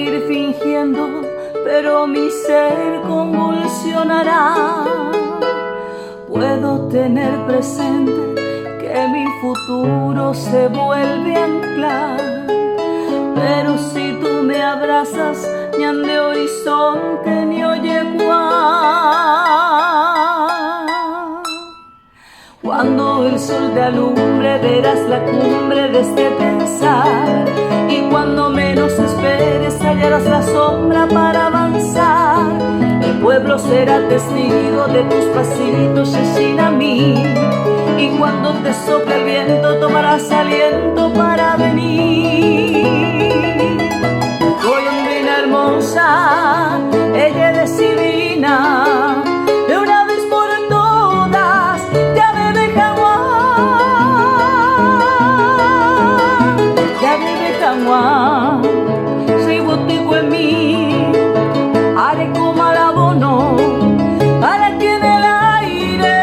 seguir fingiendo, pero mi ser convulsionará. Puedo tener presente que mi futuro se vuelve a anclar, pero si tú me abrazas, ni ande horizonte ni oye cuando el sol te alumbre, verás la cumbre de este pensar, y cuando menos esperes hallarás la sombra para avanzar. El pueblo será testigo de tus pasitos y sin a mí, y cuando te sople el viento tomarás aliento para venir. Golondrina hermosa, ella es divina, de una vez por todas ya bebe jaguar, ya bebe jaguar. Si botico en mí, haré como al abono para que en el aire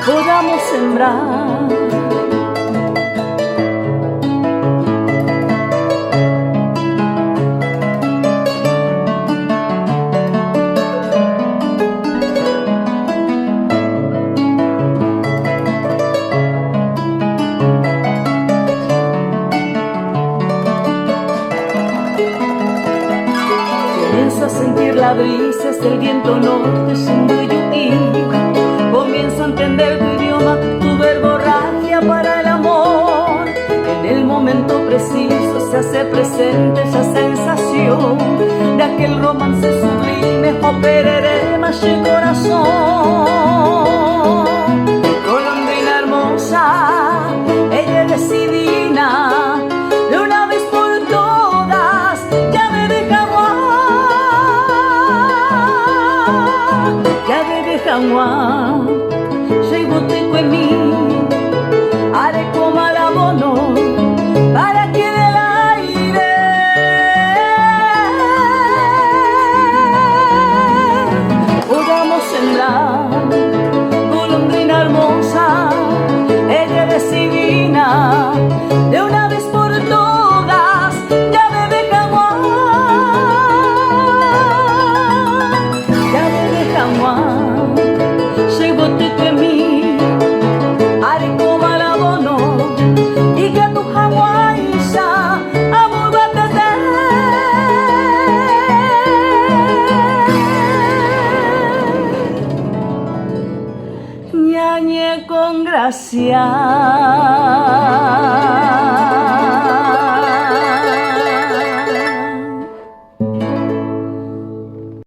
podamos sembrar. Comienzo a sentir la brisa, es el viento norte, Sinduyuki. Comienzo a entender tu idioma, tu verborragia para el amor. En el momento preciso se hace presente esa sensación de aquel romance sublime, operere mache corazón. Golondrina hermosa, ella es divina, de una vez por todas ya bebe jaguar, ya bebe jaguar. Si boteco en mí, haré como al abono para que del aire podamos sembrar. Golondrina hermosa, ella es divina, de una vez por todas ya bebe jaguar, ya bebe jaguar. Si boteco en mí, haré como al abono y que tu jaguaisa amor va a tener. Ñañe con gracia.